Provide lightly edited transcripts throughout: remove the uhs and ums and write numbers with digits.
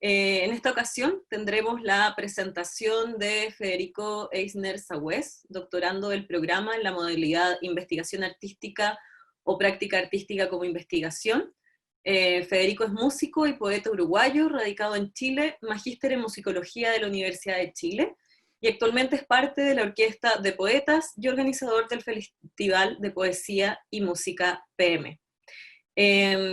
En esta ocasión tendremos la presentación de Federico Eisner Sagüez, doctorando del programa en la modalidad Investigación Artística o Práctica Artística como Investigación. Federico es músico y poeta uruguayo, radicado en Chile, magíster en musicología de la Universidad de Chile, y actualmente es parte de la Orquesta de Poetas y organizador del Festival de Poesía y Música PM.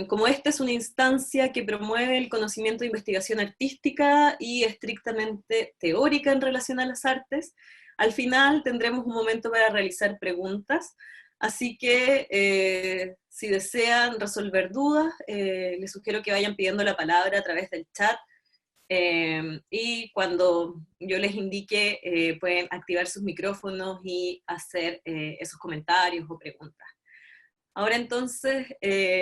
Como esta es una instancia que promueve el conocimiento de investigación artística y estrictamente teórica en relación a las artes, al final tendremos un momento para realizar preguntas, así que si desean resolver dudas, les sugiero que vayan pidiendo la palabra a través del chat, y cuando yo les indique pueden activar sus micrófonos y hacer esos comentarios o preguntas. Ahora entonces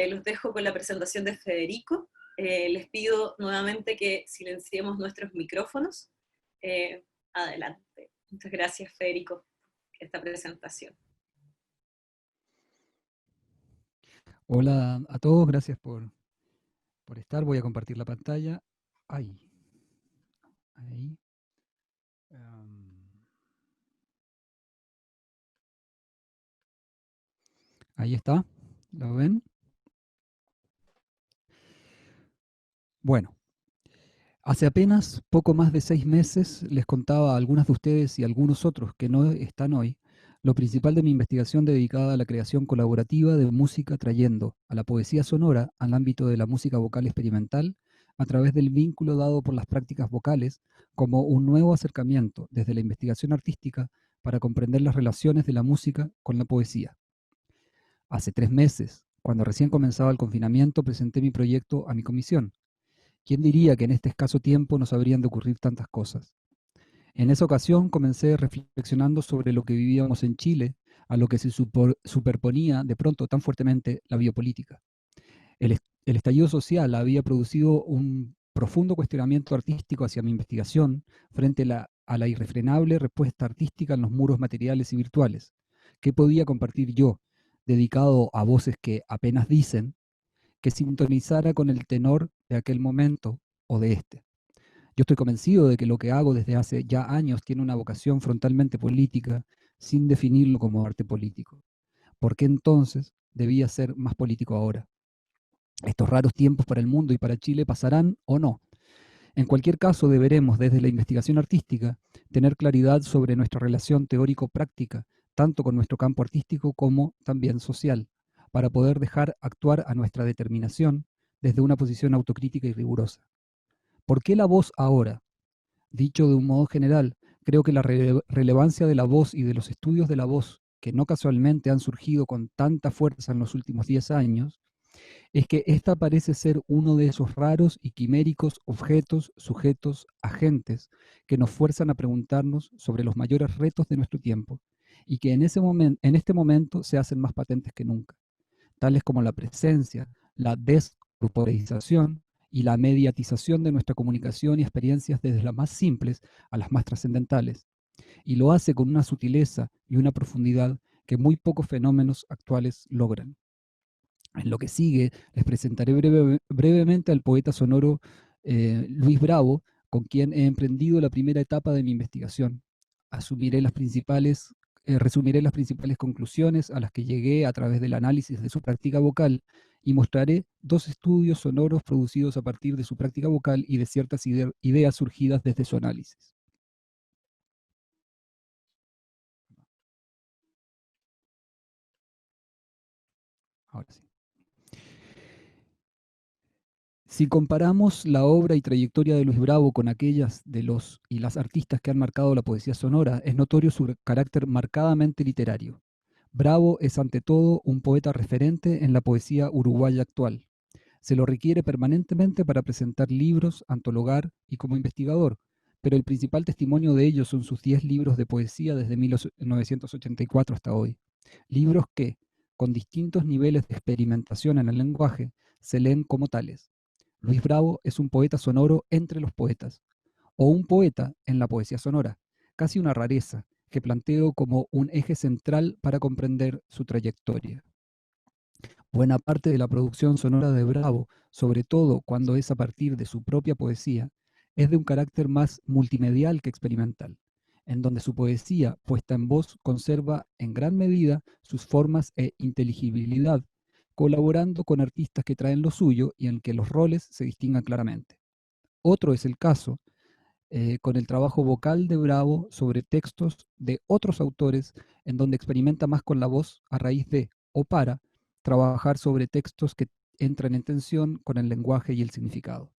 los dejo con la presentación de Federico. Les pido nuevamente que silenciemos nuestros micrófonos. Adelante. Muchas gracias, Federico, por esta presentación. Hola a todos, gracias por estar. Voy a compartir la pantalla. Ahí. Ahí está. ¿Lo ven? Bueno, hace apenas poco más de 6 meses les contaba a algunas de ustedes y a algunos otros que no están hoy lo principal de mi investigación dedicada a la creación colaborativa de música, trayendo a la poesía sonora al ámbito de la música vocal experimental a través del vínculo dado por las prácticas vocales como un nuevo acercamiento desde la investigación artística para comprender las relaciones de la música con la poesía. Hace 3 meses, cuando recién comenzaba el confinamiento, presenté mi proyecto a mi comisión. ¿Quién diría que en este escaso tiempo nos habrían de ocurrir tantas cosas? En esa ocasión comencé reflexionando sobre lo que vivíamos en Chile, a lo que se superponía de pronto tan fuertemente la biopolítica. El estallido social había producido un profundo cuestionamiento artístico hacia mi investigación frente a la irrefrenable respuesta artística en los muros materiales y virtuales. ¿Qué podía compartir yo, dedicado a voces que apenas dicen, que sintonizara con el tenor de aquel momento o de este? Yo estoy convencido de que lo que hago desde hace ya años tiene una vocación frontalmente política, sin definirlo como arte político. ¿Por qué entonces debía ser más político ahora? Estos raros tiempos para el mundo y para Chile pasarán o no. En cualquier caso, deberemos, desde la investigación artística, tener claridad sobre nuestra relación teórico-práctica, tanto con nuestro campo artístico como también social, para poder dejar actuar a nuestra determinación desde una posición autocrítica y rigurosa. ¿Por qué la voz ahora? Dicho de un modo general, creo que la relevancia de la voz y de los estudios de la voz, que no casualmente han surgido con tanta fuerza en los últimos 10 años, es que esta parece ser uno de esos raros y quiméricos objetos, sujetos, agentes que nos fuerzan a preguntarnos sobre los mayores retos de nuestro tiempo y que en este momento se hacen más patentes que nunca, tales como la presencia, la descorporización y la mediatización de nuestra comunicación y experiencias desde las más simples a las más trascendentales, y lo hace con una sutileza y una profundidad que muy pocos fenómenos actuales logran. En lo que sigue, les presentaré brevemente al poeta sonoro Luis Bravo, con quien he emprendido la primera etapa de mi investigación. Resumiré las principales conclusiones a las que llegué a través del análisis de su práctica vocal y mostraré 2 estudios sonoros producidos a partir de su práctica vocal y de ciertas ideas surgidas desde su análisis. Ahora sí. Si comparamos la obra y trayectoria de Luis Bravo con aquellas de los y las artistas que han marcado la poesía sonora, es notorio su carácter marcadamente literario. Bravo es ante todo un poeta referente en la poesía uruguaya actual. Se lo requiere permanentemente para presentar libros, antologar y como investigador, pero el principal testimonio de ello son sus 10 libros de poesía desde 1984 hasta hoy. Libros que, con distintos niveles de experimentación en el lenguaje, se leen como tales. Luis Bravo es un poeta sonoro entre los poetas, o un poeta en la poesía sonora, casi una rareza que planteo como un eje central para comprender su trayectoria. Buena parte de la producción sonora de Bravo, sobre todo cuando es a partir de su propia poesía, es de un carácter más multimedial que experimental, en donde su poesía, puesta en voz, conserva en gran medida sus formas e inteligibilidad, colaborando con artistas que traen lo suyo y en que los roles se distingan claramente. Otro es el caso con el trabajo vocal de Bravo sobre textos de otros autores, en donde experimenta más con la voz a raíz de, o para, trabajar sobre textos que entran en tensión con el lenguaje y el significado.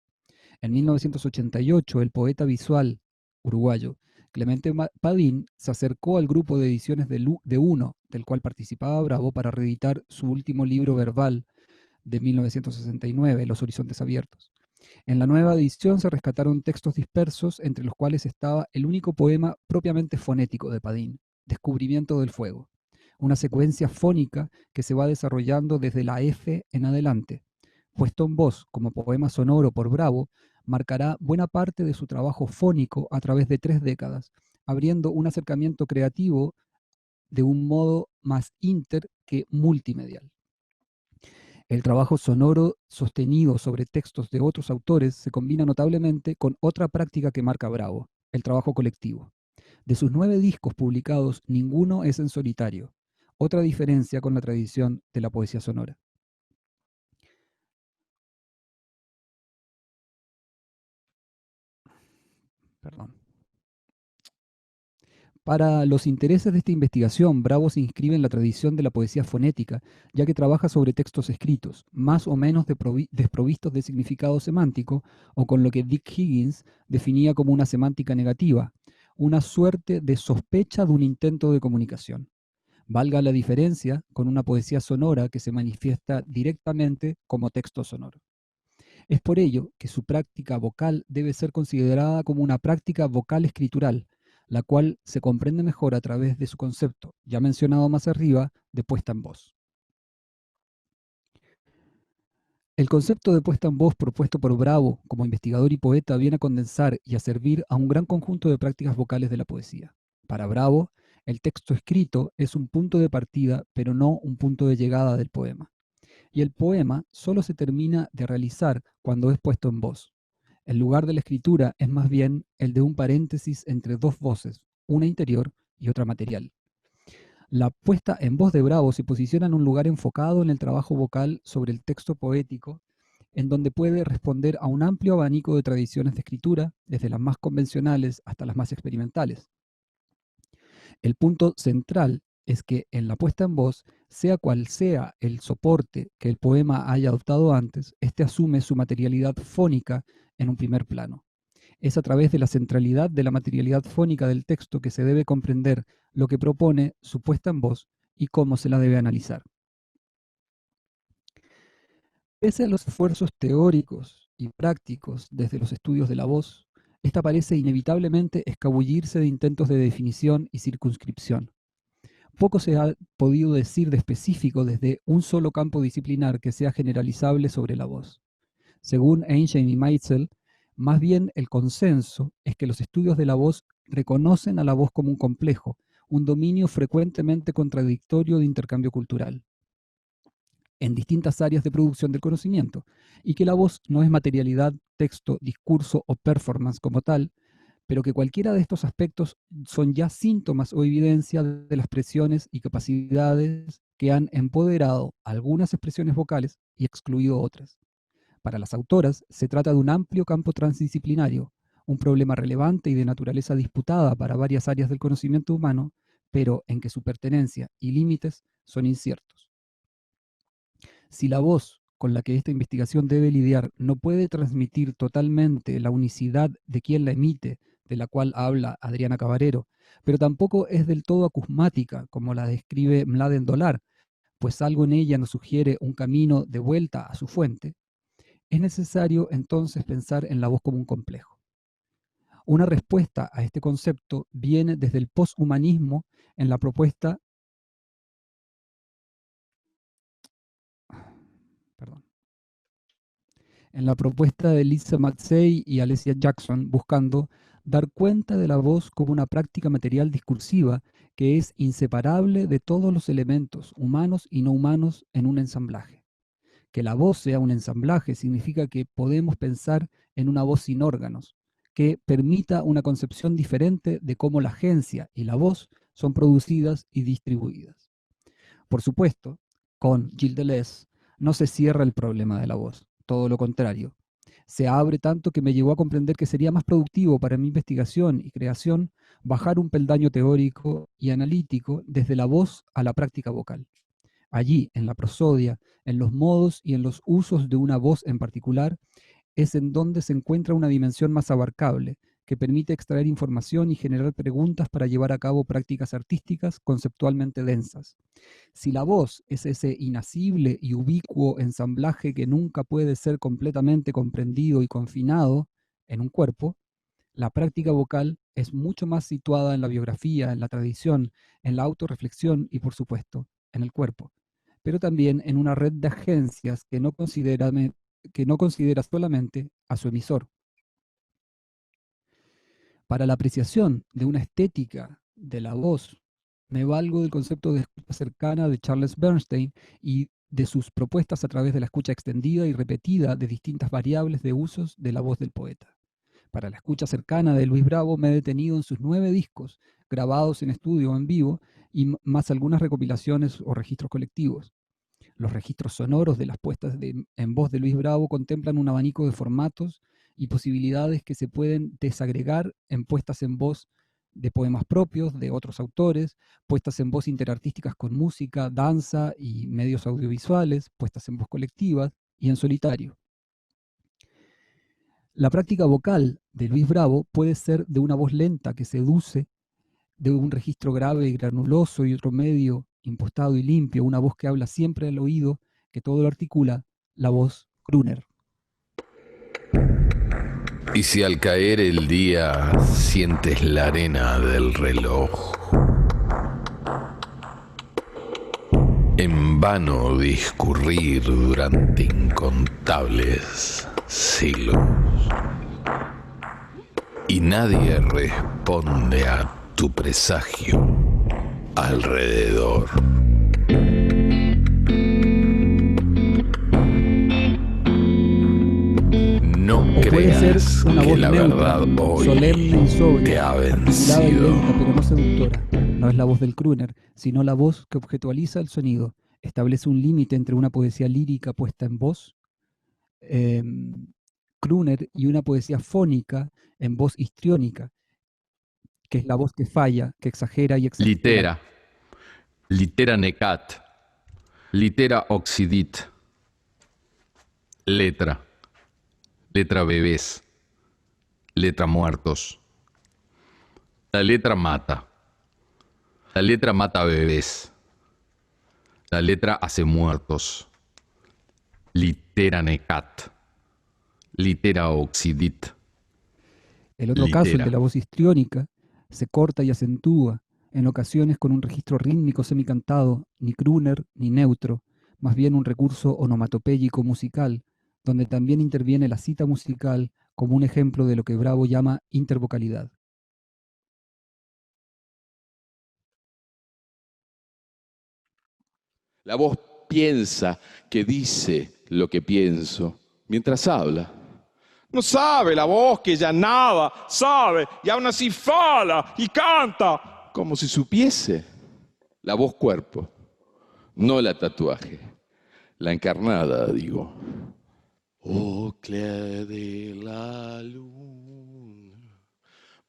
En 1988, el poeta visual uruguayo Clemente Padín se acercó al grupo de ediciones de Uno, del cual participaba Bravo, para reeditar su último libro verbal de 1969, Los Horizontes Abiertos. En la nueva edición se rescataron textos dispersos, entre los cuales estaba el único poema propiamente fonético de Padín, Descubrimiento del Fuego, una secuencia fónica que se va desarrollando desde la F en adelante. Puesto en voz como poema sonoro por Bravo, marcará buena parte de su trabajo fónico a través de 3 décadas, abriendo un acercamiento creativo de un modo más inter que multimedial. El trabajo sonoro sostenido sobre textos de otros autores se combina notablemente con otra práctica que marca Bravo, el trabajo colectivo. De sus 9 discos publicados, ninguno es en solitario, otra diferencia con la tradición de la poesía sonora. Perdón. Para los intereses de esta investigación, Bravo se inscribe en la tradición de la poesía fonética, ya que trabaja sobre textos escritos, más o menos desprovistos de significado semántico, o con lo que Dick Higgins definía como una semántica negativa, una suerte de sospecha de un intento de comunicación. Valga la diferencia con una poesía sonora que se manifiesta directamente como texto sonoro. Es por ello que su práctica vocal debe ser considerada como una práctica vocal escritural, la cual se comprende mejor a través de su concepto, ya mencionado más arriba, de puesta en voz. El concepto de puesta en voz propuesto por Bravo como investigador y poeta viene a condensar y a servir a un gran conjunto de prácticas vocales de la poesía. Para Bravo, el texto escrito es un punto de partida, pero no un punto de llegada del poema. Y el poema solo se termina de realizar cuando es puesto en voz. El lugar de la escritura es más bien el de un paréntesis entre 2 voces, una interior y otra material. La puesta en voz de Bravo se posiciona en un lugar enfocado en el trabajo vocal sobre el texto poético, en donde puede responder a un amplio abanico de tradiciones de escritura, desde las más convencionales hasta las más experimentales. El punto central es que en la puesta en voz, sea cual sea el soporte que el poema haya adoptado antes, este asume su materialidad fónica en un primer plano. Es a través de la centralidad de la materialidad fónica del texto que se debe comprender lo que propone su puesta en voz y cómo se la debe analizar. Pese a los esfuerzos teóricos y prácticos desde los estudios de la voz, esta parece inevitablemente escabullirse de intentos de definición y circunscripción. Poco se ha podido decir de específico desde un solo campo disciplinar que sea generalizable sobre la voz. Según Einstein y Meitzel, más bien el consenso es que los estudios de la voz reconocen a la voz como un complejo, un dominio frecuentemente contradictorio de intercambio cultural en distintas áreas de producción del conocimiento, y que la voz no es materialidad, texto, discurso o performance como tal, pero que cualquiera de estos aspectos son ya síntomas o evidencia de las presiones y capacidades que han empoderado algunas expresiones vocales y excluido otras. Para las autoras, se trata de un amplio campo transdisciplinario, un problema relevante y de naturaleza disputada para varias áreas del conocimiento humano, pero en que su pertenencia y límites son inciertos. Si la voz con la que esta investigación debe lidiar no puede transmitir totalmente la unicidad de quien la emite, de la cual habla Adriana Cabarero, pero tampoco es del todo acusmática, como la describe Mladen Dolar, pues algo en ella nos sugiere un camino de vuelta a su fuente, es necesario entonces pensar en la voz como un complejo. Una respuesta a este concepto viene desde el poshumanismo en la propuesta, perdón, en la propuesta de Lisa Matsey y Alessia Jackson, buscando dar cuenta de la voz como una práctica material discursiva que es inseparable de todos los elementos humanos y no humanos en un ensamblaje. Que la voz sea un ensamblaje significa que podemos pensar en una voz sin órganos, que permita una concepción diferente de cómo la agencia y la voz son producidas y distribuidas. Por supuesto, con Gilles Deleuze no se cierra el problema de la voz, todo lo contrario. Se abre tanto que me llevó a comprender que sería más productivo para mi investigación y creación bajar un peldaño teórico y analítico desde la voz a la práctica vocal. Allí, en la prosodia, en los modos y en los usos de una voz en particular, es en donde se encuentra una dimensión más abarcable, que permite extraer información y generar preguntas para llevar a cabo prácticas artísticas conceptualmente densas. Si la voz es ese inasible y ubicuo ensamblaje que nunca puede ser completamente comprendido y confinado en un cuerpo, la práctica vocal es mucho más situada en la biografía, en la tradición, en la autorreflexión y, por supuesto, en el cuerpo, pero también en una red de agencias que no considera solamente a su emisor. Para la apreciación de una estética de la voz, me valgo del concepto de escucha cercana de Charles Bernstein y de sus propuestas a través de la escucha extendida y repetida de distintas variables de usos de la voz del poeta. Para la escucha cercana de Luis Bravo me he detenido en sus 9 discos, grabados en estudio o en vivo, y más algunas recopilaciones o registros colectivos. Los registros sonoros de las en voz de Luis Bravo contemplan un abanico de formatos y posibilidades que se pueden desagregar en puestas en voz de poemas propios, de otros autores, puestas en voz interartísticas con música, danza y medios audiovisuales, puestas en voz colectivas y en solitario. La práctica vocal de Luis Bravo puede ser de una voz lenta que seduce, de un registro grave y granuloso y otro medio, impostado y limpio, una voz que habla siempre al oído, que todo lo articula, la voz crooner. Y si al caer el día sientes la arena del reloj, en vano discurrir durante incontables siglos, y nadie responde a tu presagio alrededor. No creas una que voz la neutra, verdad hoy solemne y sobria, te ha articulada y vencido. lenta, pero no seductora. No es la voz del crooner, sino la voz que objetualiza el sonido. Establece un límite entre una poesía lírica puesta en voz, crooner, y una poesía fónica en voz histriónica, que es la voz que falla, que exagera y exagera. Litera, litera necat, litera occidit, letra, letra bebés, letra muertos. La letra mata bebés, la letra hace muertos. Litera necat, litera occidit. El otro caso, el de la voz histriónica, se corta y acentúa, en ocasiones con un registro rítmico semicantado, ni crooner ni neutro, más bien un recurso onomatopéyico musical, donde también interviene la cita musical como un ejemplo de lo que Bravo llama intervocalidad. La voz piensa que dice lo que pienso mientras habla. No sabe la voz que ya nada sabe y aún así fala y canta. Como si supiese. La voz cuerpo, no la tatuaje. La encarnada, digo. Au clair de la lune,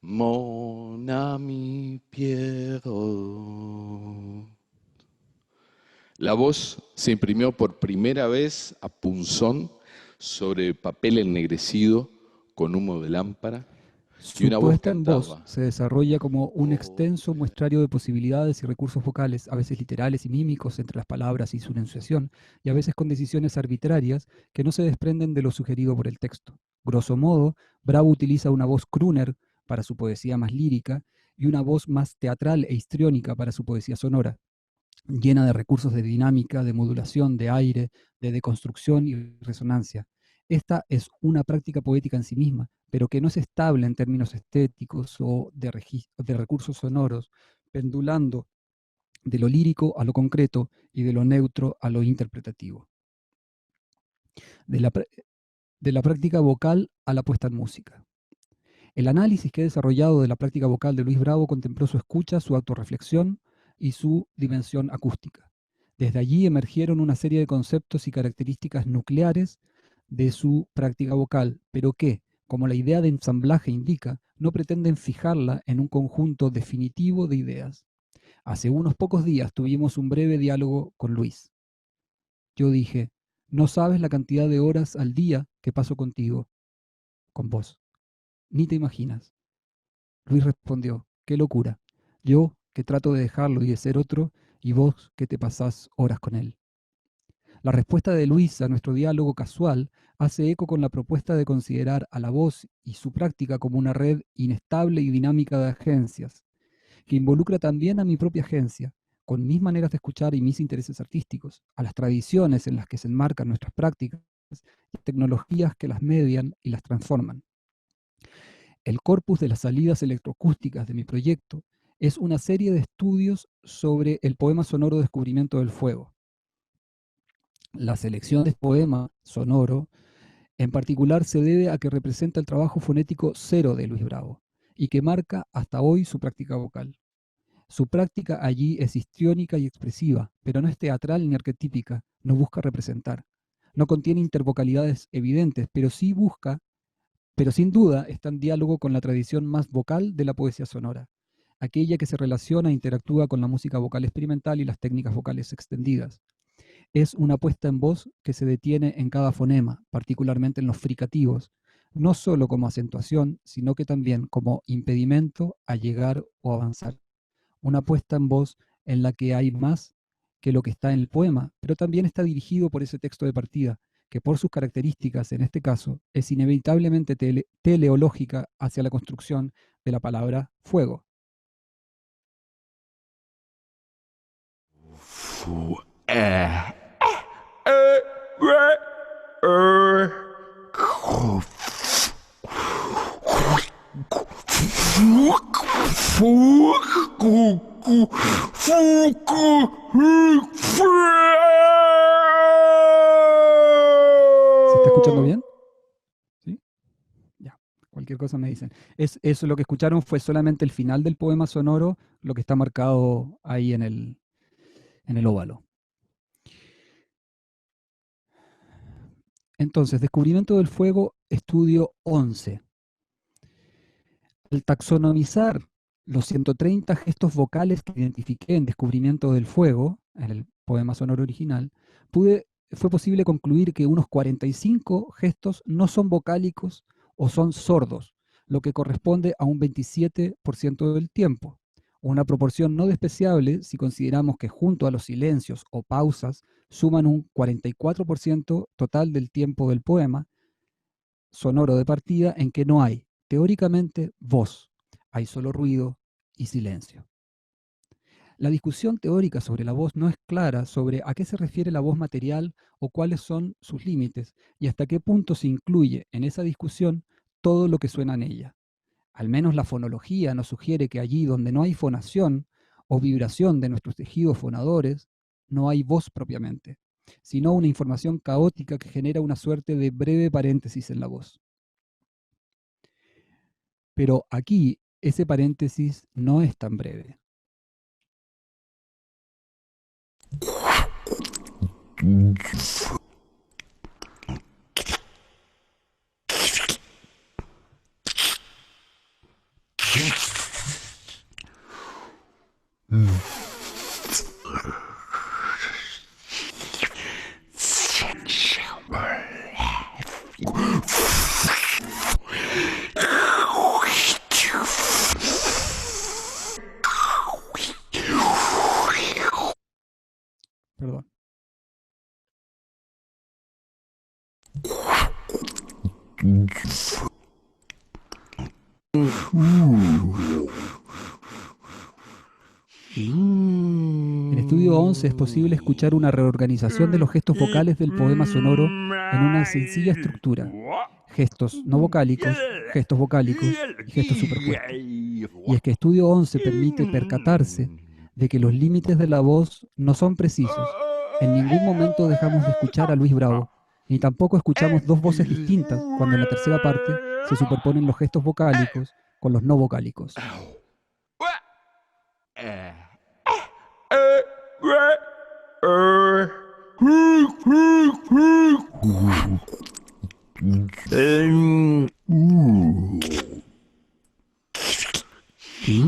mon ami Pierrot. La voz se imprimió por primera vez a punzón sobre papel ennegrecido con humo de lámpara. Su puesta en voz se desarrolla como un extenso muestrario de posibilidades y recursos vocales, a veces literales y mímicos entre las palabras y su enunciación, y a veces con decisiones arbitrarias que no se desprenden de lo sugerido por el texto. Grosso modo, Bravo utiliza una voz crooner para su poesía más lírica y una voz más teatral e histriónica para su poesía sonora, llena de recursos de dinámica, de modulación, de aire, de deconstrucción y resonancia. Esta es una práctica poética en sí misma, pero que no es estable en términos estéticos o de recursos sonoros, pendulando de lo lírico a lo concreto y de lo neutro a lo interpretativo. de la práctica vocal a la puesta en música. El análisis que he desarrollado de la práctica vocal de Luis Bravo contempló su escucha, su autorreflexión y su dimensión acústica. Desde allí emergieron una serie de conceptos y características nucleares de su práctica vocal, pero que, como la idea de ensamblaje indica, no pretenden fijarla en un conjunto definitivo de ideas. Hace unos pocos días tuvimos un breve diálogo con Luis. Yo dije, no sabes la cantidad de horas al día que paso contigo, con vos. Ni te imaginas. Luis respondió, qué locura. Yo, que trato de dejarlo y de ser otro, y vos, que te pasás horas con él. La respuesta de Luis a nuestro diálogo casual hace eco con la propuesta de considerar a la voz y su práctica como una red inestable y dinámica de agencias, que involucra también a mi propia agencia, con mis maneras de escuchar y mis intereses artísticos, a las tradiciones en las que se enmarcan nuestras prácticas y tecnologías que las median y las transforman. El corpus de las salidas electroacústicas de mi proyecto es una serie de estudios sobre el poema sonoro Descubrimiento del Fuego. La selección de este poema sonoro, en particular, se debe a que representa el trabajo fonético cero de Luis Bravo y que marca hasta hoy su práctica vocal. Su práctica allí es histriónica y expresiva, pero no es teatral ni arquetípica, no busca representar. No contiene intervocalidades evidentes, pero sin duda está en diálogo con la tradición más vocal de la poesía sonora, aquella que se relaciona e interactúa con la música vocal experimental y las técnicas vocales extendidas. Es una puesta en voz que se detiene en cada fonema, particularmente en los fricativos, no solo como acentuación, sino que también como impedimento a llegar o avanzar. Una puesta en voz en la que hay más que lo que está en el poema, pero también está dirigido por ese texto de partida, que por sus características, en este caso, es inevitablemente teleológica hacia la construcción de la palabra fuego. ¿Se está escuchando bien? ¿Sí? Ya, cualquier cosa me dicen. Eso, lo que escucharon fue solamente el final del poema sonoro, lo que está marcado ahí en el óvalo. Entonces, Descubrimiento del Fuego, estudio 11. Al taxonomizar los 130 gestos vocales que identifiqué en Descubrimiento del Fuego, en el poema sonoro original, fue posible concluir que unos 45 gestos no son vocálicos o son sordos, lo que corresponde a un 27% del tiempo, una proporción no despreciable si consideramos que junto a los silencios o pausas suman un 44% total del tiempo del poema sonoro de partida en que no hay, teóricamente, voz, hay solo ruido y silencio. La discusión teórica sobre la voz no es clara sobre a qué se refiere la voz material o cuáles son sus límites y hasta qué punto se incluye en esa discusión todo lo que suena en ella. Al menos la fonología nos sugiere que allí donde no hay fonación o vibración de nuestros tejidos fonadores, no hay voz propiamente, sino una información caótica que genera una suerte de breve paréntesis en la voz. Pero aquí ese paréntesis no es tan breve. Perdón. En estudio 11 es posible escuchar una reorganización de los gestos vocales del poema sonoro en una sencilla estructura. Gestos no vocálicos, gestos vocálicos y gestos superpuestos. Y es que estudio 11 permite percatarse de que los límites de la voz no son precisos. En ningún momento dejamos de escuchar a Luis Bravo, Ni tampoco escuchamos dos voces distintas cuando en la tercera parte se superponen los gestos vocálicos con los no vocálicos. Sí.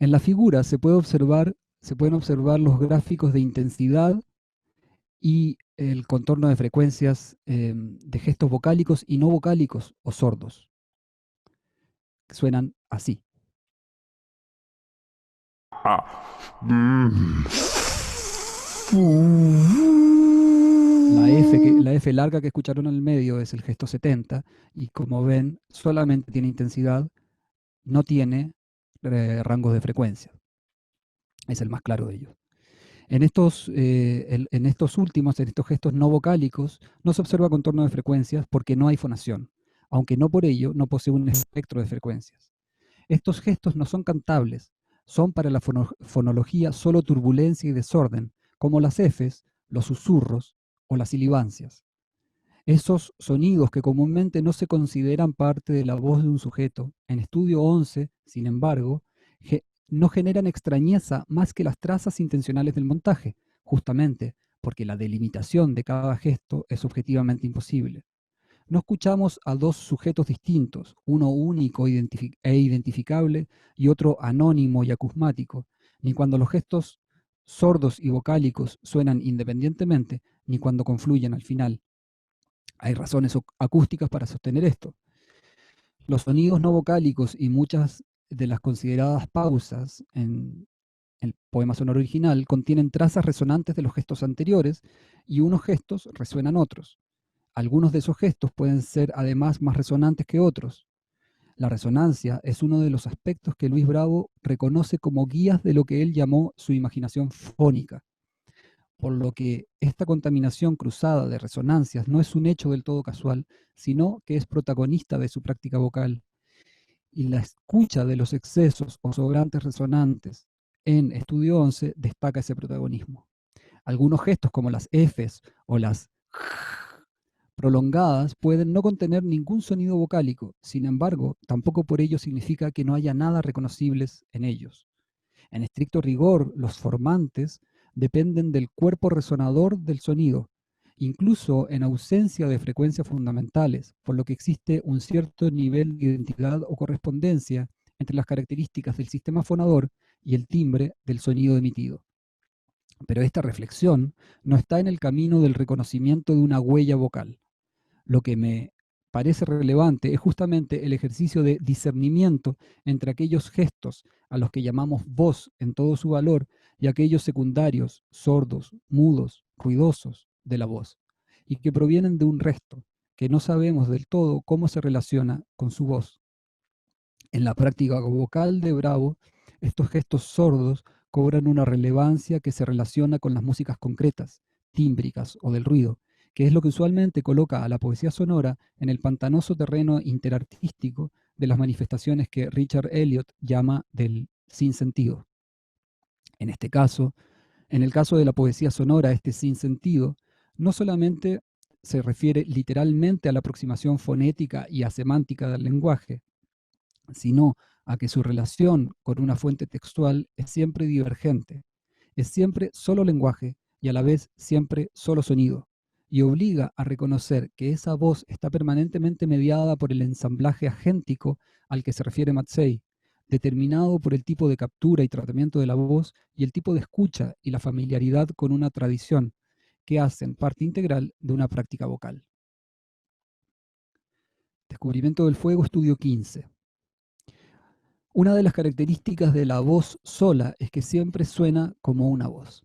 En la figura se pueden observar los gráficos de intensidad y el contorno de frecuencias de gestos vocálicos y no vocálicos o sordos, que suenan así. La F larga que escucharon en el medio es el gesto 70 y como ven solamente tiene intensidad, no tiene rangos de frecuencia. Es el más claro de ellos. En estos gestos no vocálicos, no se observa contorno de frecuencias porque no hay fonación, aunque no por ello no posee un espectro de frecuencias. Estos gestos no son cantables, son para la fonología solo turbulencia y desorden, como las Fs, los susurros o las sibilancias. Esos sonidos que comúnmente no se consideran parte de la voz de un sujeto, en estudio 11, sin embargo, no generan extrañeza más que las trazas intencionales del montaje, justamente porque la delimitación de cada gesto es objetivamente imposible. No escuchamos a dos sujetos distintos, uno único e identificable y otro anónimo y acusmático, ni cuando los gestos sordos y vocálicos suenan independientemente, ni cuando confluyen al final. Hay razones acústicas para sostener esto. Los sonidos no vocálicos y muchas de las consideradas pausas en el poema sonoro original contienen trazas resonantes de los gestos anteriores y unos gestos resuenan otros. Algunos de esos gestos pueden ser además más resonantes que otros. La resonancia es uno de los aspectos que Luis Bravo reconoce como guías de lo que él llamó su imaginación fónica, por lo que esta contaminación cruzada de resonancias no es un hecho del todo casual, sino que es protagonista de su práctica vocal. Y la escucha de los excesos o sobrantes resonantes en Estudio 11 destaca ese protagonismo. Algunos gestos como las Fs o las prolongadas pueden no contener ningún sonido vocálico, sin embargo, tampoco por ello significa que no haya nada reconocibles en ellos. En estricto rigor, los formantes dependen del cuerpo resonador del sonido, incluso en ausencia de frecuencias fundamentales, por lo que existe un cierto nivel de identidad o correspondencia entre las características del sistema fonador y el timbre del sonido emitido. Pero esta reflexión no está en el camino del reconocimiento de una huella vocal. Lo que me parece relevante es justamente el ejercicio de discernimiento entre aquellos gestos a los que llamamos voz en todo su valor y aquellos secundarios, sordos, mudos, ruidosos de la voz, y que provienen de un resto, que no sabemos del todo cómo se relaciona con su voz. En la práctica vocal de Bravo, estos gestos sordos cobran una relevancia que se relaciona con las músicas concretas, tímbricas o del ruido, que es lo que usualmente coloca a la poesía sonora en el pantanoso terreno interartístico de las manifestaciones que Richard Eliot llama del sinsentido. En este caso, en el caso de la poesía sonora, este sinsentido no solamente se refiere literalmente a la aproximación fonética y asemántica del lenguaje, sino a que su relación con una fuente textual es siempre divergente, es siempre solo lenguaje y a la vez siempre solo sonido, y obliga a reconocer que esa voz está permanentemente mediada por el ensamblaje agéntico al que se refiere Matsei, determinado por el tipo de captura y tratamiento de la voz y el tipo de escucha y la familiaridad con una tradición, que hacen parte integral de una práctica vocal. Descubrimiento del fuego, estudio 15. Una de las características de la voz sola es que siempre suena como una voz.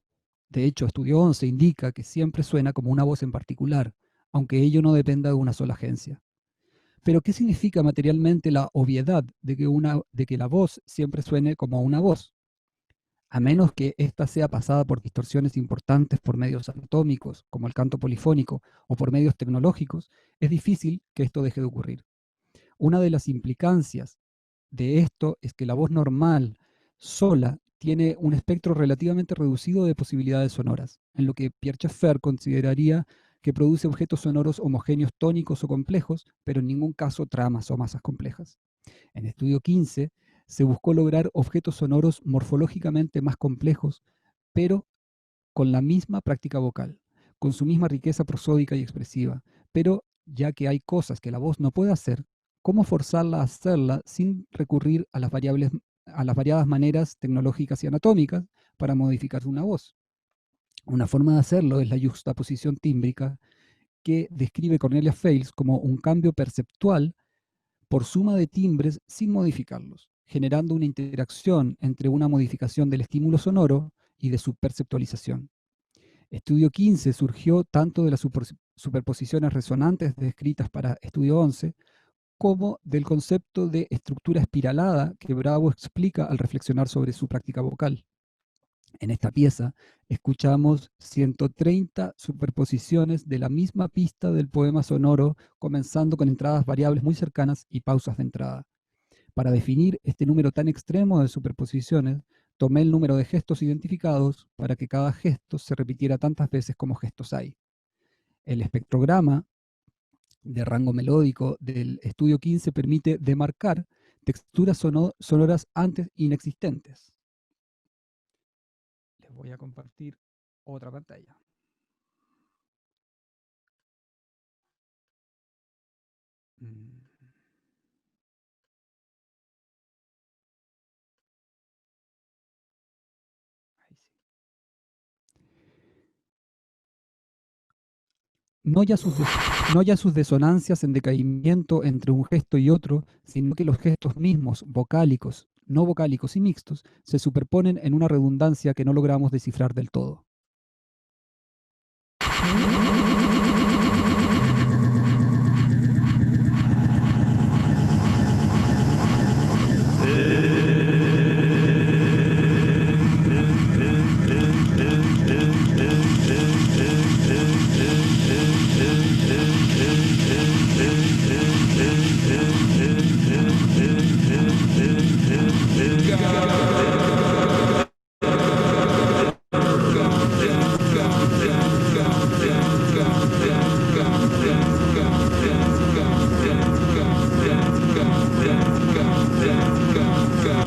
De hecho, estudio 11 indica que siempre suena como una voz en particular, aunque ello no dependa de una sola agencia. Pero, ¿qué significa materialmente la obviedad de que la voz siempre suene como una voz? A menos que ésta sea pasada por distorsiones importantes por medios anatómicos, como el canto polifónico, o por medios tecnológicos, es difícil que esto deje de ocurrir. Una de las implicancias de esto es que la voz normal, sola, tiene un espectro relativamente reducido de posibilidades sonoras, en lo que Pierre Schaeffer consideraría que produce objetos sonoros homogéneos tónicos o complejos, pero en ningún caso tramas o masas complejas. En estudio 15 se buscó lograr objetos sonoros morfológicamente más complejos, pero con la misma práctica vocal, con su misma riqueza prosódica y expresiva. Pero ya que hay cosas que la voz no puede hacer, ¿cómo forzarla a hacerla sin recurrir a las variadas maneras tecnológicas y anatómicas para modificar una voz? Una forma de hacerlo es la yuxtaposición tímbrica, que describe Cornelia Fales como un cambio perceptual por suma de timbres sin modificarlos, generando una interacción entre una modificación del estímulo sonoro y de su perceptualización. Estudio 15 surgió tanto de las superposiciones resonantes descritas para estudio 11, como del concepto de estructura espiralada que Bravo explica al reflexionar sobre su práctica vocal. En esta pieza escuchamos 130 superposiciones de la misma pista del poema sonoro, comenzando con entradas variables muy cercanas y pausas de entrada. Para definir este número tan extremo de superposiciones, tomé el número de gestos identificados para que cada gesto se repitiera tantas veces como gestos hay. El espectrograma de rango melódico del estudio 15 permite demarcar texturas sonoras antes inexistentes. Les voy a compartir otra pantalla. Ahí sí. No ya sus desonancias en decaimiento entre un gesto y otro, sino que los gestos mismos, vocálicos, no vocálicos y mixtos, se superponen en una redundancia que no logramos descifrar del todo.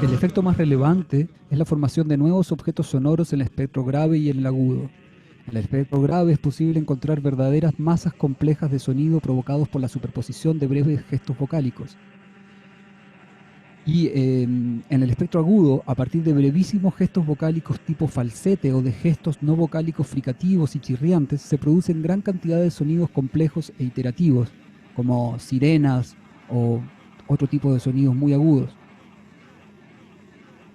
El efecto más relevante es la formación de nuevos objetos sonoros en el espectro grave y en el agudo. En el espectro grave es posible encontrar verdaderas masas complejas de sonido provocados por la superposición de breves gestos vocálicos. Y en el espectro agudo, a partir de brevísimos gestos vocálicos tipo falsete o de gestos no vocálicos fricativos y chirriantes, se producen gran cantidad de sonidos complejos e iterativos, como sirenas o otro tipo de sonidos muy agudos,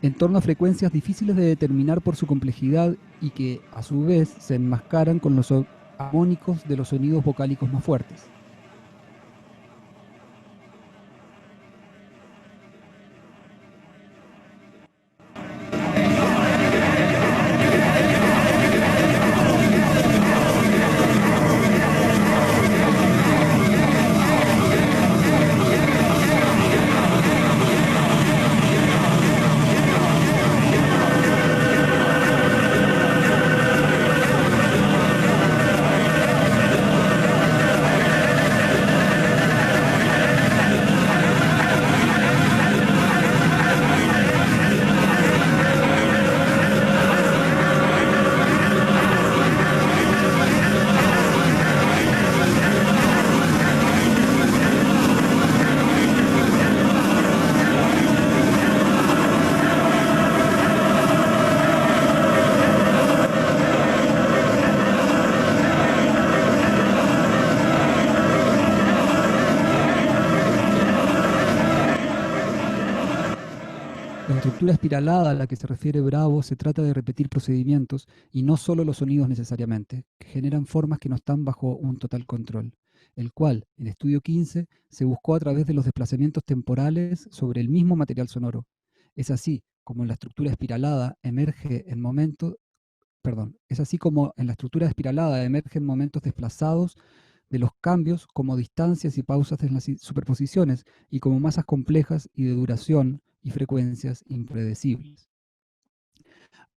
en torno a frecuencias difíciles de determinar por su complejidad y que, a su vez, se enmascaran con los armónicos de los sonidos vocálicos más fuertes. estructura espiralada a la que se refiere Bravo se trata de repetir procedimientos y no solo los sonidos necesariamente, que generan formas que no están bajo un total control, el cual, en Estudio 15, se buscó a través de los desplazamientos temporales sobre el mismo material sonoro. Es así como en la estructura espiralada emerge en momentos, es así como en la estructura espiralada emergen momentos desplazados de los cambios como distancias y pausas en las superposiciones y como masas complejas y de duración y frecuencias impredecibles.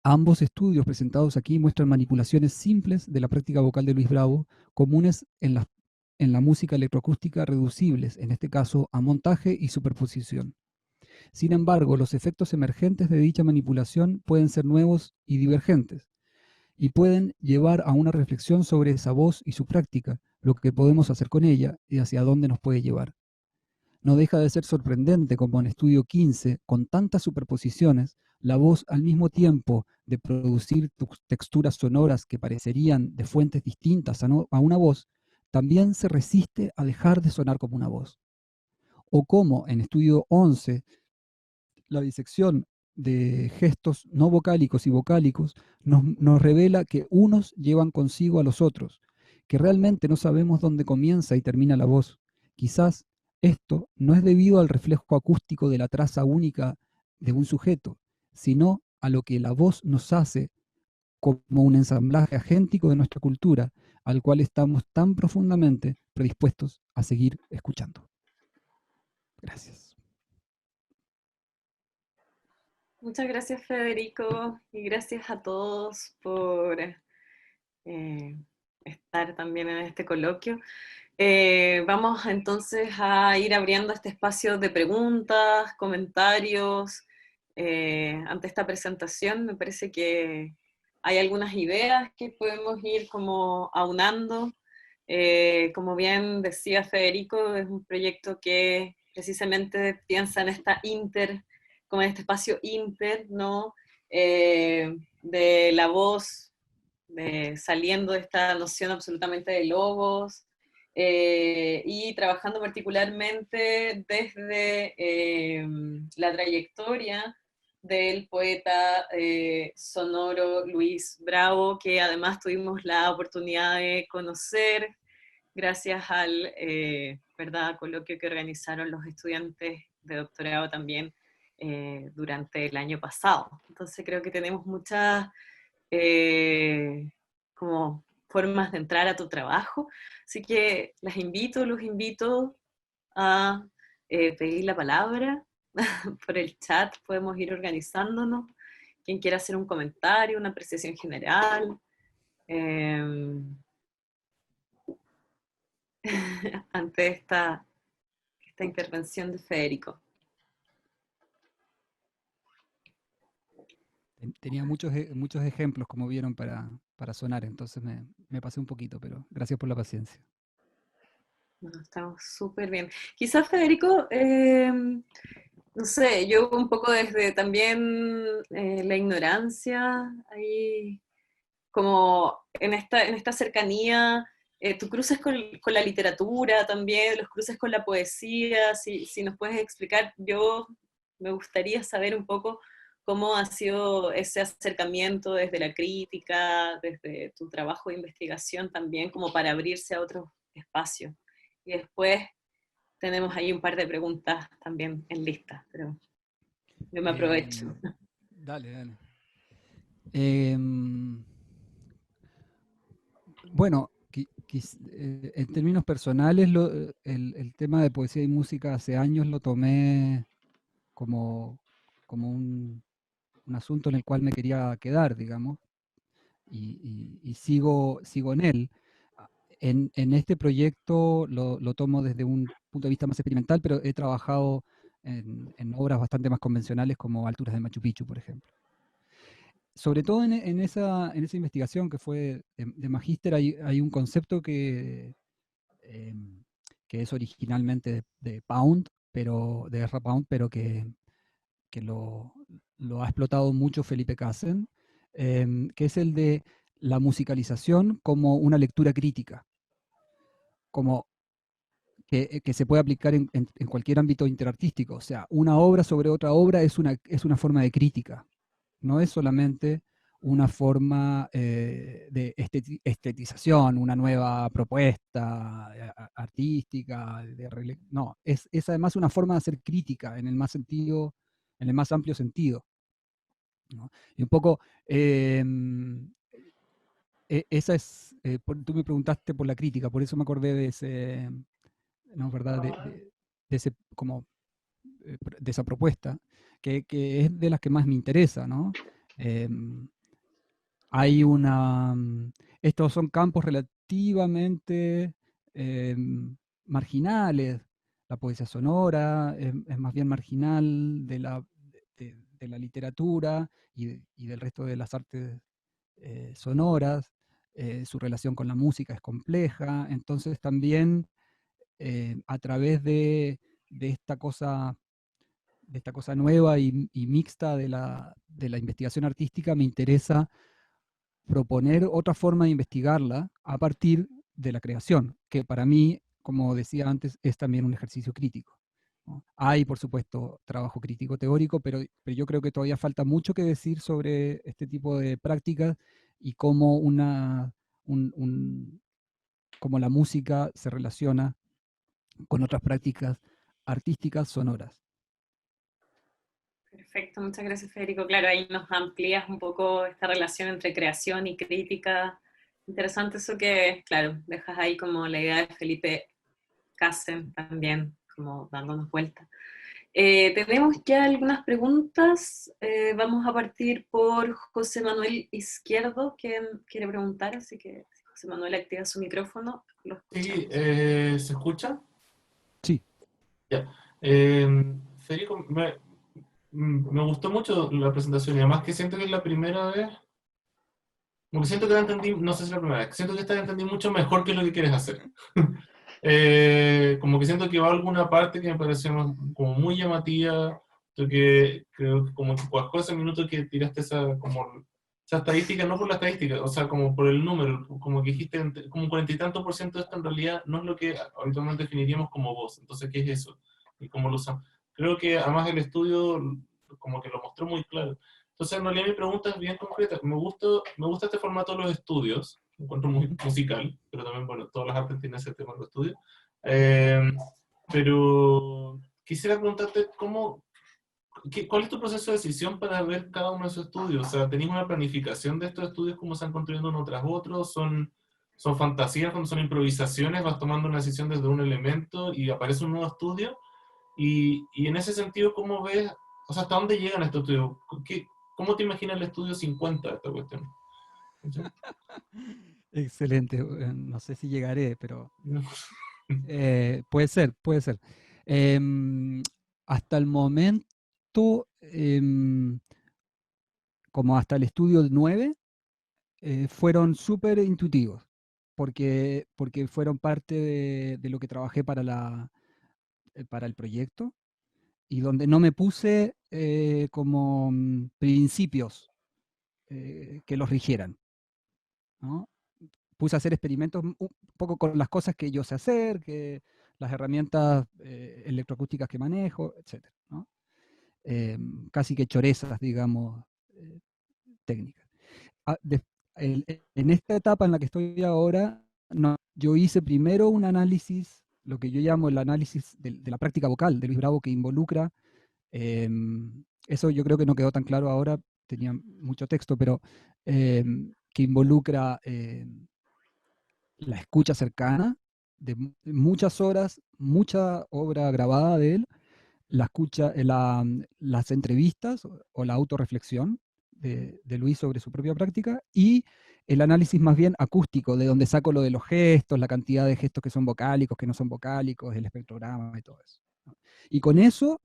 Ambos estudios presentados aquí muestran manipulaciones simples de la práctica vocal de Luis Bravo, comunes en la música electroacústica, reducibles, en este caso, a montaje y superposición. Sin embargo, los efectos emergentes de dicha manipulación pueden ser nuevos y divergentes, y pueden llevar a una reflexión sobre esa voz y su práctica, lo que podemos hacer con ella y hacia dónde nos puede llevar. No deja de ser sorprendente como en Estudio 15, con tantas superposiciones, la voz al mismo tiempo de producir texturas sonoras que parecerían de fuentes distintas a una voz, también se resiste a dejar de sonar como una voz. O como en Estudio 11, la disección de gestos no vocálicos y vocálicos nos revela que unos llevan consigo a los otros, que realmente no sabemos dónde comienza y termina la voz. Quizás esto no es debido al reflejo acústico de la traza única de un sujeto, sino a lo que la voz nos hace como un ensamblaje agéntico de nuestra cultura, al cual estamos tan profundamente predispuestos a seguir escuchando. Gracias. Muchas gracias, Federico, y gracias a todos por estar también en este coloquio. Vamos entonces a ir abriendo este espacio de preguntas, comentarios. Ante esta presentación me parece que hay algunas ideas que podemos ir como aunando. Como bien decía Federico, es un proyecto que precisamente piensa en esta como en este espacio inter, ¿no? De la voz, saliendo de esta noción absolutamente de logos, y trabajando particularmente desde la trayectoria del poeta sonoro Luis Bravo, que además tuvimos la oportunidad de conocer gracias al coloquio que organizaron los estudiantes de doctorado también durante el año pasado. Entonces creo que tenemos muchas como formas de entrar a tu trabajo, así que los invito a pedir la palabra por el chat, podemos ir organizándonos, quien quiera hacer un comentario, una apreciación general, ante esta intervención de Federico. Tenía muchos ejemplos, como vieron, para sonar, entonces me pasé un poquito, pero gracias por la paciencia. Bueno, estamos súper bien. Quizás, Federico, no sé, yo un poco desde también la ignorancia, ahí como en esta cercanía, tú cruces con la literatura también, los cruces con la poesía, si nos puedes explicar, yo me gustaría saber un poco cómo ha sido ese acercamiento desde la crítica, desde tu trabajo de investigación también, como para abrirse a otros espacios. Y después tenemos ahí un par de preguntas también en lista, pero yo me aprovecho. Dale. Bueno, en términos personales, el tema de poesía y música hace años lo tomé como un asunto en el cual me quería quedar, digamos, y sigo en él. En este proyecto lo tomo desde un punto de vista más experimental, pero he trabajado en obras bastante más convencionales como Alturas de Machu Picchu, por ejemplo. Sobre todo en esa investigación que fue de magíster, hay un concepto que es originalmente de Pound, de Ezra Pound, pero que lo ha explotado mucho Felipe Cassen, que es el de la musicalización como una lectura crítica. Como que se puede aplicar en cualquier ámbito interartístico. O sea, una obra sobre otra obra es una forma de crítica, no es solamente una forma de estetización, una nueva propuesta artística, no, es además una forma de hacer crítica en el más amplio sentido, ¿no? Y un poco, esa es, tú me preguntaste por la crítica, por eso me acordé de ese, ¿no? ¿Verdad? De ese, como, de esa propuesta, que es de las que más me interesa, ¿no? Hay una... Estos son campos relativamente marginales. La poesía sonora es más bien marginal de la literatura y del resto de las artes sonoras. Su relación con la música es compleja. Entonces también a través de esta cosa nueva y mixta de la investigación artística me interesa proponer otra forma de investigarla a partir de la creación, que para mí, como decía antes, es también un ejercicio crítico, ¿no? Hay, por supuesto, trabajo crítico teórico, pero yo creo que todavía falta mucho que decir sobre este tipo de prácticas y cómo, cómo la música se relaciona con otras prácticas artísticas sonoras. Perfecto, muchas gracias Federico. Claro, ahí nos amplías un poco esta relación entre creación y crítica. Interesante eso que, claro, dejas ahí como la idea de Felipe Cassen también, como dándonos vuelta. Tenemos ya algunas preguntas. Vamos a partir por José Manuel Izquierdo, que quiere preguntar, así que si José Manuel activa su micrófono, lo escuchamos. Sí, ¿se escucha? Sí. Ya. Federico, me gustó mucho la presentación y además que siento que es la primera vez, como que siento que la entendí, no sé si es la primera vez, siento que esta vez entendí mucho mejor qué es lo que quieres hacer. Como que siento que va a alguna parte que me pareció como muy llamativa, que creo que como que cuajó ese minuto que tiraste esa, como, esa estadística, no por la estadística, o sea, como por el número, como que dijiste, como 40 y tanto por ciento de esto en realidad no es lo que habitualmente definiríamos como voz, entonces, ¿qué es eso? Y cómo lo usamos. Creo que además el estudio como que lo mostró muy claro. Entonces, en realidad mi pregunta es bien concreta. Me gusta este formato de los estudios, lo encuentro muy musical, pero también, bueno, todas las artes tienen ese tema de estudio. Pero quisiera preguntarte ¿cuál es tu proceso de decisión para ver cada uno de esos estudios? O sea, ¿tenés una planificación de estos estudios, cómo se van construyendo uno tras otro? ¿Son fantasías, cuando son improvisaciones, vas tomando una decisión desde un elemento y aparece un nuevo estudio? Y en ese sentido, ¿cómo ves, o sea, hasta dónde llegan estos estudios? ¿Cómo te imaginas el estudio 50 de esta cuestión? ¿Sí? Excelente. No sé si llegaré, pero No. puede ser, puede ser. Hasta el momento, como hasta el estudio 9, fueron súper intuitivos, porque fueron parte de lo que trabajé para el proyecto, y donde no me puse como principios que los rigieran, ¿no? Puse a hacer experimentos un poco con las cosas que yo sé hacer, las herramientas electroacústicas que manejo, etc., ¿no? Casi que chorezas, digamos, técnicas. En esta etapa en la que estoy ahora, no, yo hice primero un análisis, lo que yo llamo el análisis de la práctica vocal de Luis Bravo, que involucra, eso yo creo que no quedó tan claro ahora, tenía mucho texto, pero que involucra la escucha cercana de muchas horas, mucha obra grabada de él, la escucha, las entrevistas o la autorreflexión de Luis sobre su propia práctica, y el análisis más bien acústico, de donde saco lo de los gestos, la cantidad de gestos que son vocálicos, que no son vocálicos, el espectrograma y todo eso, ¿no? Y con eso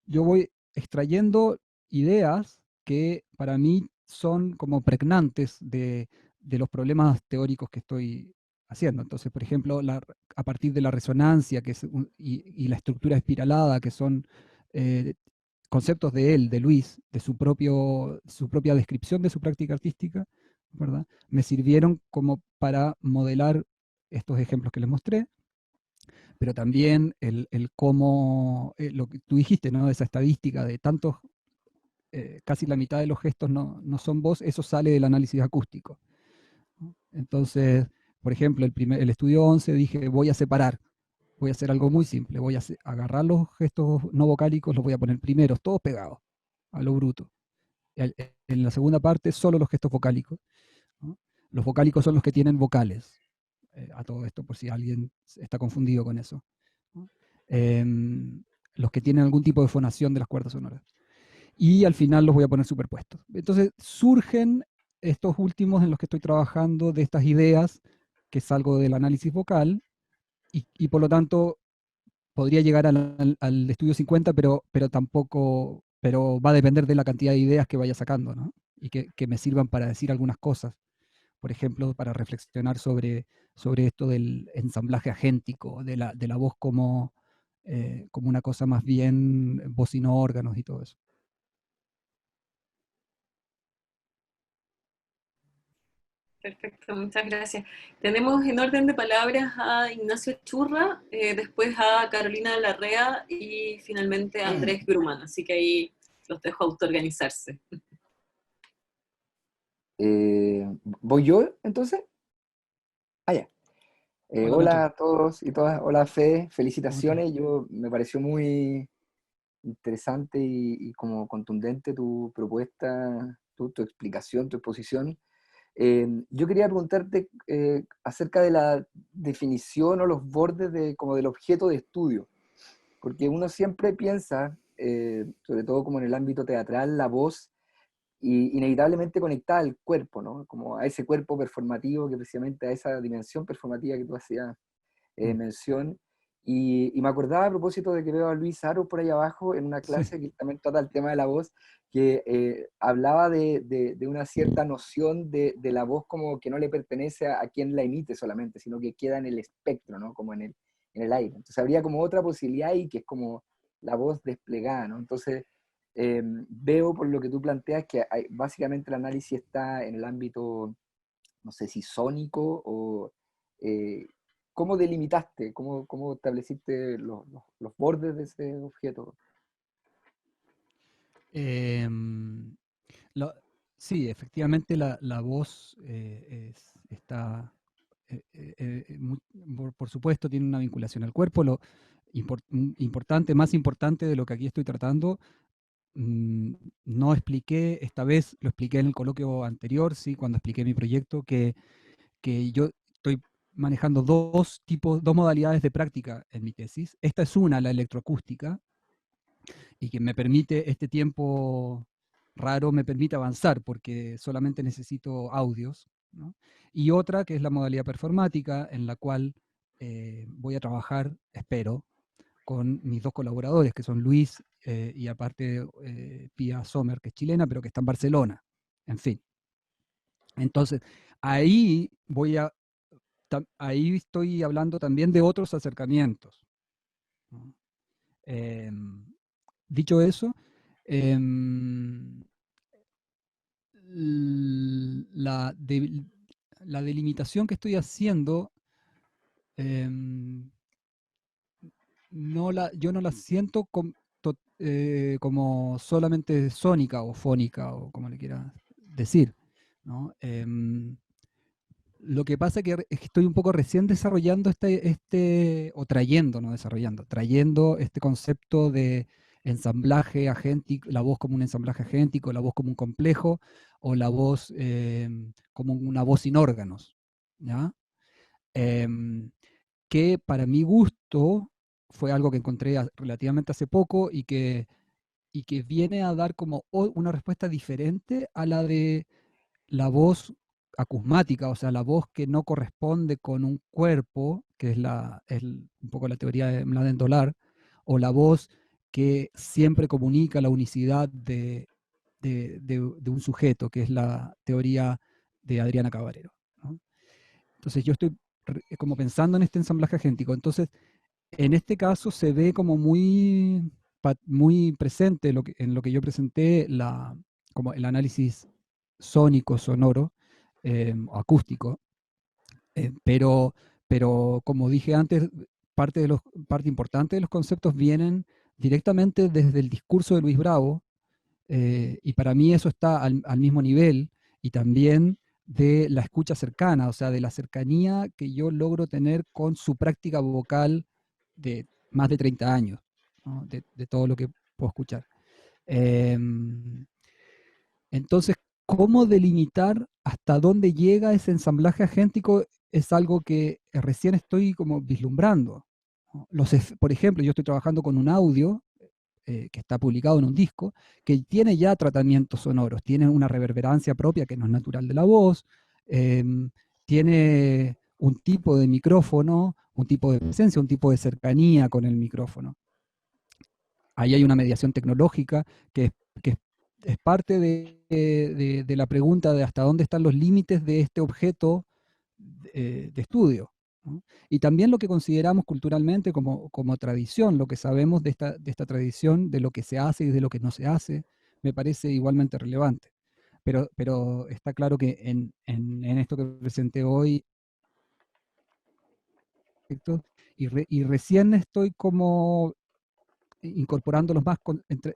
yo voy extrayendo ideas que para mí son como pregnantes de los problemas teóricos que estoy haciendo. Entonces, por ejemplo, a partir de la resonancia y la estructura espiralada, que son conceptos de él, de Luis, de su propia descripción de su práctica artística, ¿verdad? Me sirvieron como para modelar estos ejemplos que les mostré. pero también el cómo, lo que tú dijiste, ¿no? Esa estadística de tantos, casi la mitad de los gestos no son voz, eso sale del análisis acústico, ¿no? Entonces, por ejemplo, el estudio 11 dije, voy a separar, voy a hacer algo muy simple, voy a agarrar los gestos no vocálicos, los voy a poner primeros, todos pegados, a lo bruto. En la segunda parte, solo los gestos vocálicos, ¿no? Los vocálicos son los que tienen vocales, a todo esto, por si alguien está confundido con eso, ¿no? Los que tienen algún tipo de fonación de las cuerdas sonoras. Y al final los voy a poner superpuestos. Entonces surgen estos últimos en los que estoy trabajando de estas ideas, que salgo del análisis vocal, y por lo tanto podría llegar al estudio 50, pero tampoco, pero va a depender de la cantidad de ideas que vaya sacando, ¿no? Y que me sirvan para decir algunas cosas. Por ejemplo, para reflexionar sobre esto del ensamblaje agéntico, de la voz como una cosa más bien bocino órganos y todo eso. Perfecto, muchas gracias. Tenemos en orden de palabras a Ignacio Churra, después a Carolina Larrea y finalmente a Andrés Grumman, así que ahí los dejo autoorganizarse. ¿Voy yo entonces? Ah, ya. Hola, Hola Nacho. a todos y todas. Hola, Fede. ¿Cómo estás? Felicitaciones. Me pareció muy interesante y como contundente tu propuesta, tu explicación, tu exposición. Yo quería preguntarte acerca de la definición o los bordes como del objeto de estudio, porque uno siempre piensa, sobre todo como en el ámbito teatral, la voz y inevitablemente conectada al cuerpo, ¿no? Como a ese cuerpo performativo, que precisamente a esa dimensión performativa que tú hacías mención. Y me acordaba a propósito de que veo a Luis Aro por ahí abajo en una clase Sí. que también trata el tema de la voz, que hablaba de una cierta noción de la voz como que no le pertenece a quien la emite solamente, sino que queda en el espectro, ¿no? Como en el aire. Entonces habría como otra posibilidad ahí que es como la voz desplegada, ¿no? Entonces veo por lo que tú planteas que básicamente el análisis está en el ámbito, no sé si sónico o... ¿cómo delimitaste, cómo estableciste los bordes de ese objeto? Em, lo- sí, efectivamente la voz está, por supuesto, tiene una vinculación al cuerpo. Lo importante, más importante de lo que aquí estoy tratando, no expliqué, esta vez lo expliqué en el coloquio anterior, sí, cuando expliqué mi proyecto, que yo estoy manejando dos modalidades de práctica en mi tesis. Esta es una, la electroacústica, y que me permite, este tiempo raro me permite avanzar porque solamente necesito audios, ¿no? Y otra que es la modalidad performática, en la cual voy a trabajar, espero, con mis dos colaboradores, que son Luis y aparte Pia Sommer, que es chilena, pero que está en Barcelona. En fin. Entonces, ahí ahí estoy hablando también de otros acercamientos, ¿no? Dicho eso, em, la, la delimitación que estoy haciendo, em, yo no la siento como solamente sónica o fónica o como le quieras decir, ¿no? Lo que pasa es que estoy un poco recién desarrollando o trayendo, no desarrollando, trayendo este concepto de ensamblaje agéntico, la voz como un ensamblaje agéntico, la voz como un complejo, o la voz como una voz sin órganos, ¿ya? Que para mi gusto fue algo que encontré relativamente hace poco y que viene a dar como una respuesta diferente a la de la voz acusmática, o sea, la voz que no corresponde con un cuerpo, que es un poco la teoría de Mladen-Dolar, o la voz que siempre comunica la unicidad de un sujeto, que es la teoría de Adriana Cabarero, ¿no? Entonces yo estoy como pensando en este ensamblaje agéntico. Entonces, en este caso se ve como muy presente en lo que yo presenté, como el análisis sónico, sonoro, o acústico, pero como dije antes, parte importante de los conceptos vienen directamente desde el discurso de Luis Bravo, y para mí eso está al mismo nivel, y también de la escucha cercana, o sea, de la cercanía que yo logro tener con su práctica vocal de más de 30 años, ¿no? De todo lo que puedo escuchar. Entonces, ¿cómo delimitar hasta dónde llega ese ensamblaje agéntico? Es algo que recién estoy como vislumbrando, ¿no? Por ejemplo, yo estoy trabajando con un audio que está publicado en un disco, que tiene ya tratamientos sonoros, tiene una reverberancia propia que no es natural de la voz, tiene un tipo de micrófono, un tipo de presencia, un tipo de cercanía con el micrófono. Ahí hay una mediación tecnológica que es parte de la pregunta de hasta dónde están los límites de este objeto de estudio, ¿no? Y también lo que consideramos culturalmente como tradición, lo que sabemos de esta tradición, de lo que se hace y de lo que no se hace, me parece igualmente relevante. Pero está claro que en esto que presenté hoy, y recién estoy como incorporándolos más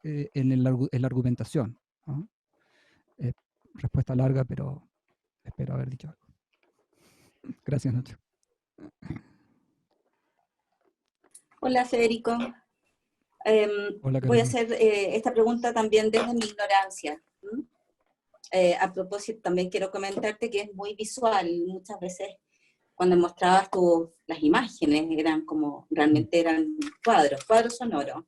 en la argumentación, ¿no? Respuesta larga, pero espero haber dicho algo. Gracias, Nacho. Hola, Federico. Hola, Voy a Carolina. hacer esta pregunta también desde mi ignorancia. A propósito, también quiero comentarte que es muy visual. Muchas veces cuando mostrabas las imágenes realmente eran cuadros sonoros.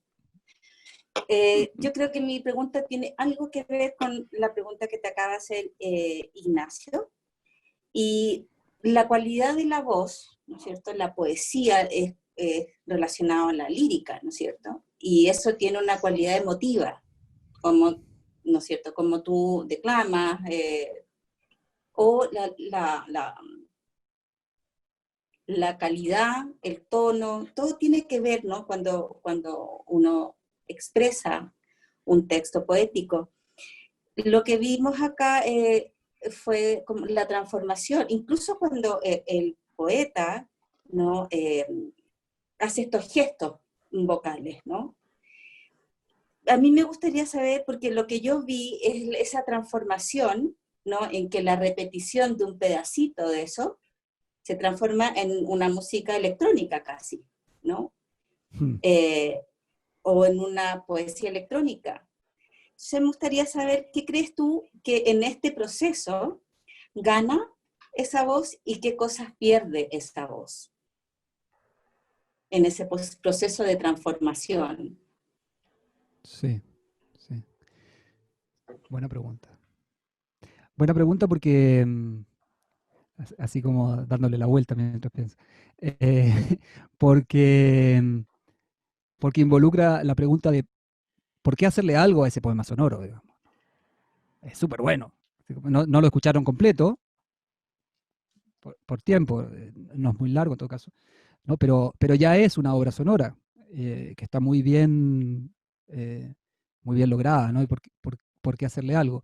Yo creo que mi pregunta tiene algo que ver con la pregunta que te acaba de hacer Ignacio. Y la cualidad de la voz, ¿no es cierto? La poesía es relacionada a la lírica, ¿no es cierto? Y eso tiene una cualidad emotiva, como, ¿no es cierto? Como tú declamas, o la calidad, el tono, todo tiene que ver, ¿no? Cuando uno expresa un texto poético. Lo que vimos acá fue como la transformación, incluso cuando el poeta, ¿no? Hace estos gestos vocales, ¿no? A mí me gustaría saber, porque lo que yo vi es esa transformación, ¿no? En que la repetición de un pedacito de eso se transforma en una música electrónica casi, ¿no? O en una poesía electrónica. Entonces me gustaría saber qué crees tú que en este proceso gana esa voz y qué cosas pierde esa voz en ese proceso de transformación. Sí, sí. Buena pregunta. Buena pregunta porque, así como dándole la vuelta mientras pienso, porque, porque involucra la pregunta de ¿por qué hacerle algo a ese poema sonoro? Digamos. Es súper bueno. No lo escucharon completo, por tiempo, no es muy largo en todo caso, ¿no? Pero ya es una obra sonora que está muy bien lograda, ¿no? ¿Y por qué hacerle algo?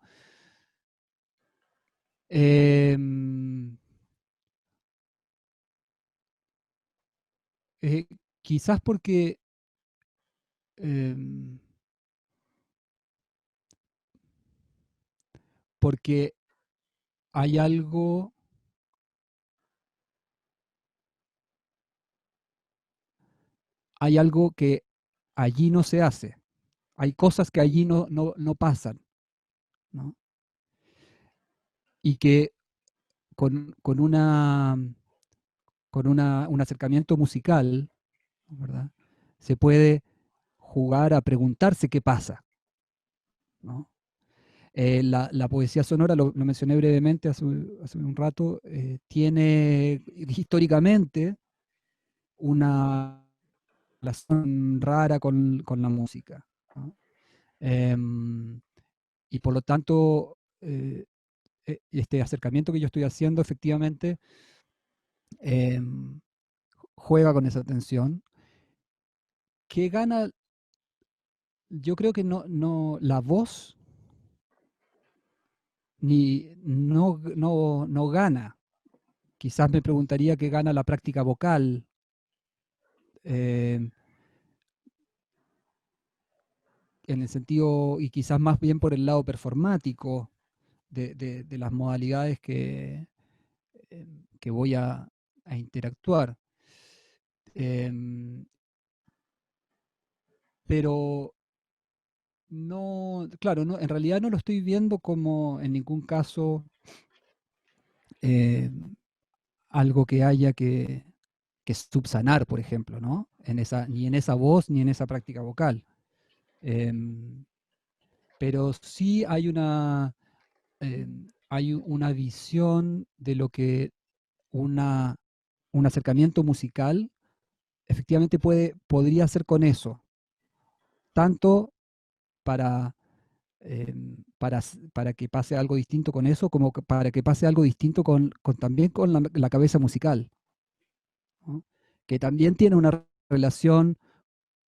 Quizás porque hay algo que allí no se hace. Hay cosas que allí no pasan, ¿no? Y que con un acercamiento musical, ¿verdad? Se puede jugar a preguntarse qué pasa, ¿no? La poesía sonora, lo mencioné brevemente hace un rato, tiene históricamente una relación rara con la música, ¿no? Y por lo tanto, este acercamiento que yo estoy haciendo efectivamente juega con esa tensión. ¿Qué gana? Yo creo que la voz no gana. Quizás me preguntaría qué gana la práctica vocal en el sentido, y quizás más bien por el lado performático de las modalidades que voy a interactuar. Pero no, claro, no, en realidad no lo estoy viendo como en ningún caso algo que haya que subsanar, por ejemplo, ¿no? Ni en esa voz ni en esa práctica vocal. Pero sí hay una visión de lo que un acercamiento musical efectivamente podría ser con eso, tanto para, para que pase algo distinto con eso, como para que pase algo distinto también con la cabeza musical, ¿no? Que también tiene una relación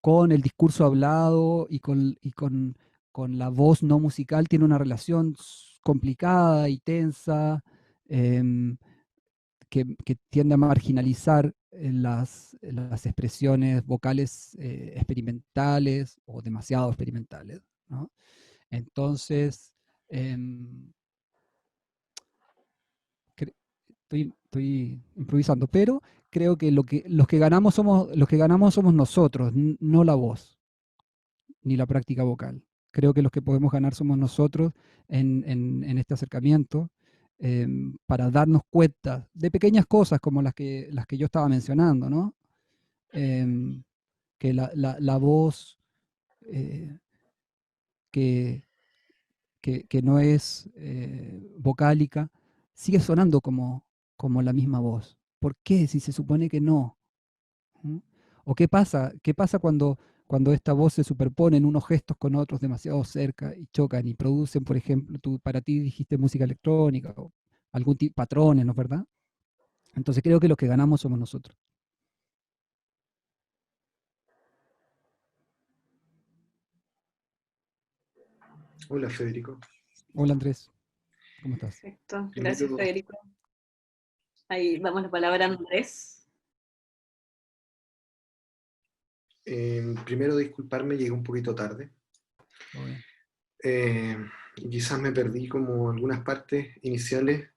con el discurso hablado con la voz no musical, tiene una relación complicada y tensa, que tiende a marginalizar las expresiones vocales experimentales o demasiado experimentales, ¿no? Entonces, estoy improvisando, pero creo que los que ganamos somos nosotros, no la voz, ni la práctica vocal. Creo que los que podemos ganar somos nosotros en este acercamiento, para darnos cuenta de pequeñas cosas como las que yo estaba mencionando, ¿no? Que la voz que, que no es vocálica sigue sonando como la misma voz. ¿Por qué? Si se supone que no. ¿Mm? ¿O qué pasa? ¿Qué pasa cuando esta voz se superpone en unos gestos con otros demasiado cerca y chocan y producen, por ejemplo, para ti dijiste música electrónica o algún tipo patrones, ¿no es verdad? Entonces creo que los que ganamos somos nosotros. Hola, Federico. Hola, Andrés. ¿Cómo estás? Perfecto. Gracias, Federico. Ahí damos la palabra a Andrés. Primero disculparme, llegué un poquito tarde. Quizás me perdí como algunas partes iniciales.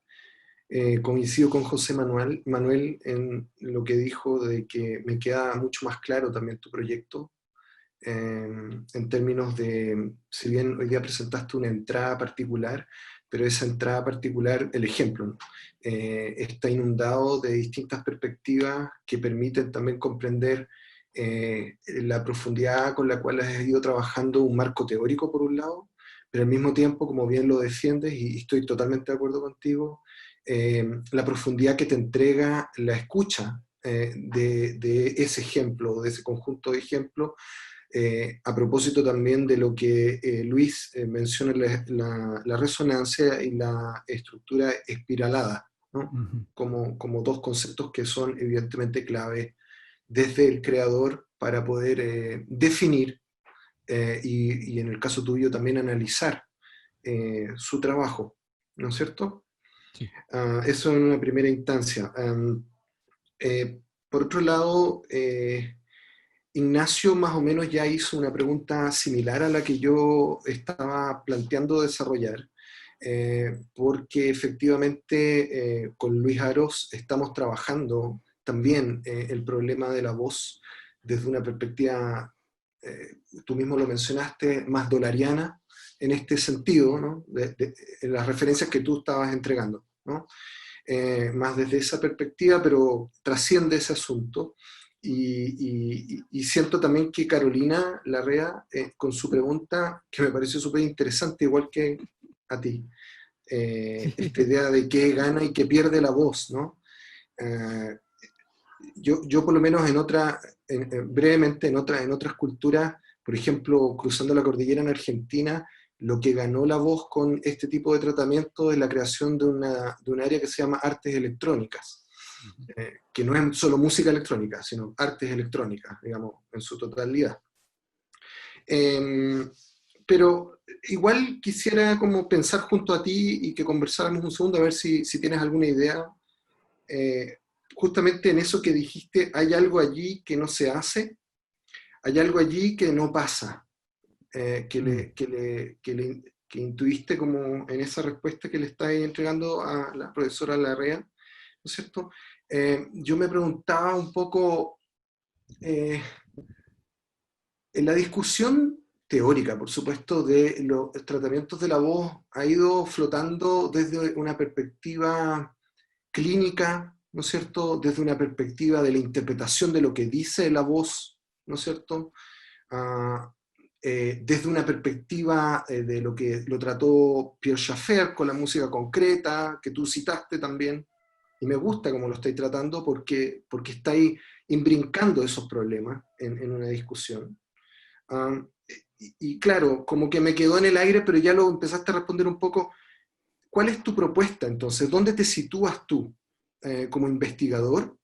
Coincido con José Manuel en lo que dijo de que me queda mucho más claro también tu proyecto, en términos de, si bien hoy día presentaste una entrada particular, pero esa entrada particular, el ejemplo, ¿no? Está inundado de distintas perspectivas que permiten también comprender la profundidad con la cual has ido trabajando un marco teórico por un lado, pero al mismo tiempo, como bien lo defiendes, y estoy totalmente de acuerdo contigo, la profundidad que te entrega la escucha de ese ejemplo, de ese conjunto de ejemplos, a propósito también de lo que Luis menciona, la resonancia y la estructura espiralada, ¿no? Como dos conceptos que son evidentemente clave desde el creador para poder definir y en el caso tuyo también analizar su trabajo, ¿no es cierto? Sí. Eso en una primera instancia. Por otro lado, Ignacio más o menos ya hizo una pregunta similar a la que yo estaba planteando desarrollar, porque efectivamente con Luis Aros estamos trabajando también el problema de la voz desde una perspectiva, tú mismo lo mencionaste, más dolariana, en este sentido, ¿no? de las referencias que tú estabas entregando, ¿no? Más desde esa perspectiva, pero trasciende ese asunto. Y siento también que Carolina Larrea, con su pregunta, que me pareció súper interesante, igual que a ti, esta idea de qué gana y qué pierde la voz, ¿no? Yo por lo menos brevemente en otras culturas, por ejemplo, cruzando la cordillera en Argentina, lo que ganó la voz con este tipo de tratamiento es la creación de un área que se llama artes electrónicas. Que no es solo música electrónica, sino artes electrónicas, digamos, en su totalidad. Pero igual quisiera como pensar junto a ti y que conversáramos un segundo a ver si tienes alguna idea justamente en eso que dijiste, hay algo allí que no se hace, hay algo allí que no pasa, que intuiste como en esa respuesta que le estáis entregando a la profesora Larrea, ¿no es cierto? Yo me preguntaba un poco, en la discusión teórica, por supuesto, de los tratamientos de la voz, ha ido flotando desde una perspectiva clínica, ¿no es cierto?, desde una perspectiva de la interpretación de lo que dice la voz, ¿no es cierto?, desde una perspectiva de lo que lo trató Pierre Schaeffer con la música concreta, que tú citaste también, y me gusta cómo lo estáis tratando porque estáis imbrincando esos problemas en una discusión. Y claro, como que me quedó en el aire, pero ya lo empezaste a responder un poco. ¿Cuál es tu propuesta entonces? ¿Dónde te sitúas tú como investigador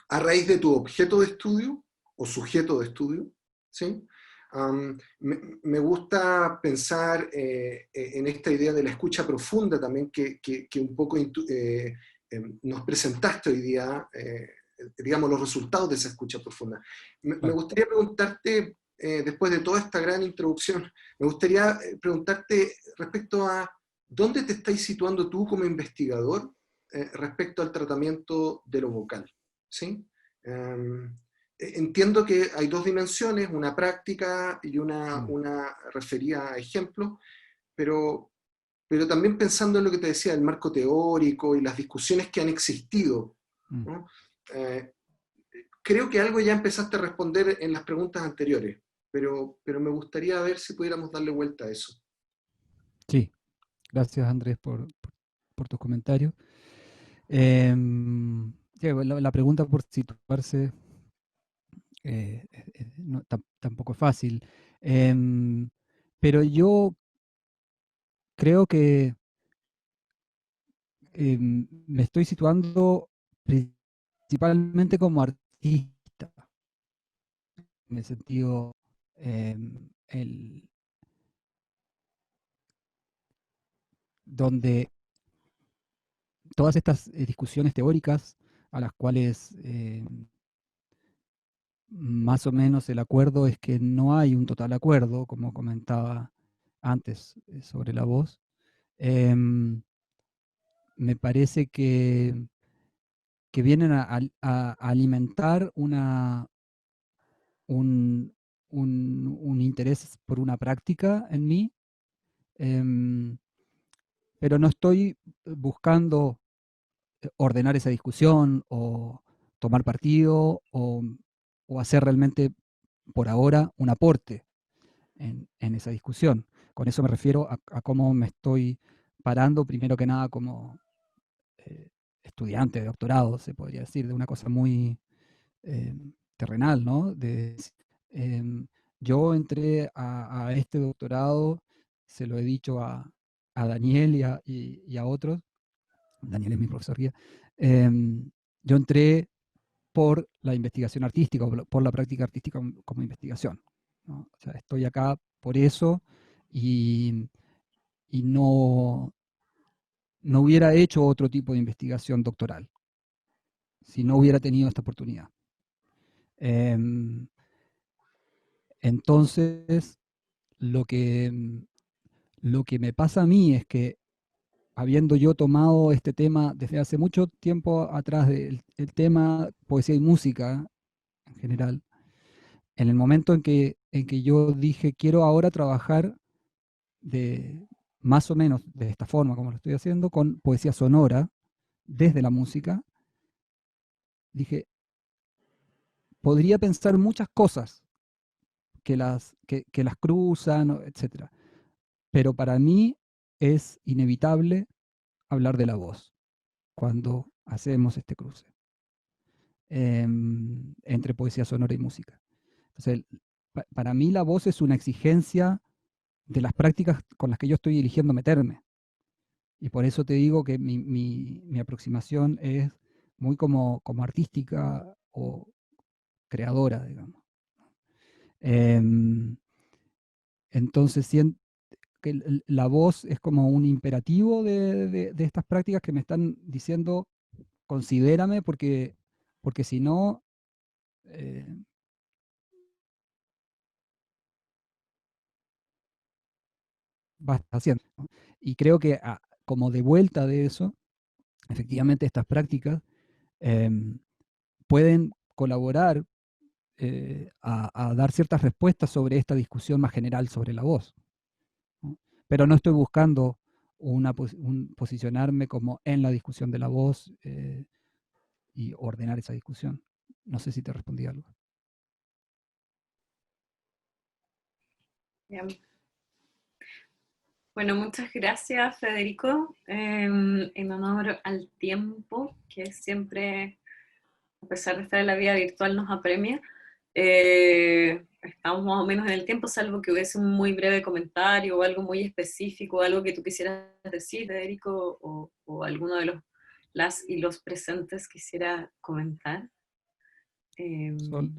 a raíz de tu objeto de estudio o sujeto de estudio? ¿Sí? Me gusta pensar en esta idea de la escucha profunda también que un poco nos presentaste hoy día, digamos, los resultados de esa escucha profunda. Me gustaría preguntarte, después de toda esta gran introducción, me gustaría preguntarte respecto a dónde te estáis situando tú como investigador respecto al tratamiento de lo vocal, ¿sí? Entiendo que hay dos dimensiones, una práctica y una referida a ejemplos, pero también pensando en lo que te decía, el marco teórico y las discusiones que han existido, ¿no? Creo que algo ya empezaste a responder en las preguntas anteriores, pero me gustaría ver si pudiéramos darle vuelta a eso. Sí, gracias Andrés por tus comentarios. La pregunta por situarse tampoco es fácil, pero yo creo que me estoy situando principalmente como artista, en el sentido, donde todas estas discusiones teóricas a las cuales más o menos el acuerdo es que no hay un total acuerdo, como comentaba antes sobre la voz, me parece que vienen a alimentar un interés por una práctica en mí, pero no estoy buscando ordenar esa discusión o tomar partido o hacer realmente por ahora un aporte en esa discusión. Con eso me refiero a cómo me estoy parando, primero que nada, como estudiante de doctorado, se podría decir, de una cosa muy terrenal, ¿no? Yo entré a este doctorado, se lo he dicho a Daniel y a otros, Daniel es mi profesor guía, yo entré por la investigación artística, o por la práctica artística como investigación, ¿no? O sea, estoy acá por eso y no hubiera hecho otro tipo de investigación doctoral si no hubiera tenido esta oportunidad. Entonces, lo que me pasa a mí es que, habiendo yo tomado este tema desde hace mucho tiempo atrás, el tema poesía y música en general, en el momento en que yo dije, quiero ahora trabajar más o menos de esta forma, como lo estoy haciendo, con poesía sonora, desde la música, dije, podría pensar muchas cosas que las cruzan, etc. Pero para mí es inevitable hablar de la voz cuando hacemos este cruce entre poesía sonora y música. Entonces, para mí la voz es una exigencia de las prácticas con las que yo estoy eligiendo meterme. Y por eso te digo que mi aproximación es muy como artística o creadora, digamos. Entonces, siento que la voz es como un imperativo de estas prácticas que me están diciendo, considérame porque si no, vas haciendo, ¿no? Y creo que como de vuelta de eso, efectivamente estas prácticas pueden colaborar a dar ciertas respuestas sobre esta discusión más general sobre la voz, ¿no? Pero no estoy buscando posicionarme como en la discusión de la voz y ordenar esa discusión. No sé si te respondí algo. Bien. Bueno, muchas gracias, Federico. En honor al tiempo, que siempre, a pesar de estar en la vida virtual, nos apremia. Estamos más o menos en el tiempo, salvo que hubiese un muy breve comentario o algo muy específico, algo que tú quisieras decir, Federico, o alguno de las y los presentes quisiera comentar.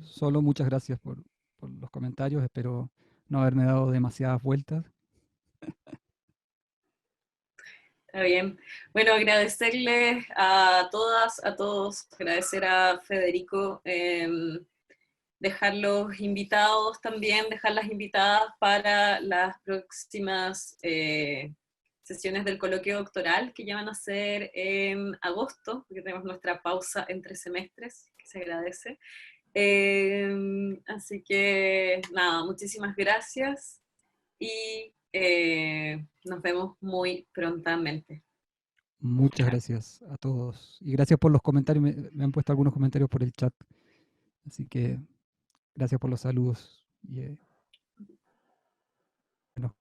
Solo muchas gracias por los comentarios. Espero no haberme dado demasiadas vueltas. Está bien. Bueno, agradecerles a todas, a todos, agradecer a Federico, dejar los invitados también, dejar las invitadas para las próximas sesiones del coloquio doctoral que ya van a ser en agosto, porque tenemos nuestra pausa entre semestres, que se agradece. Así que nada, muchísimas gracias y nos vemos muy prontamente. Muchas gracias a todos. Y gracias por los comentarios. Me han puesto algunos comentarios por el chat. Así que gracias por los saludos. Y, bueno.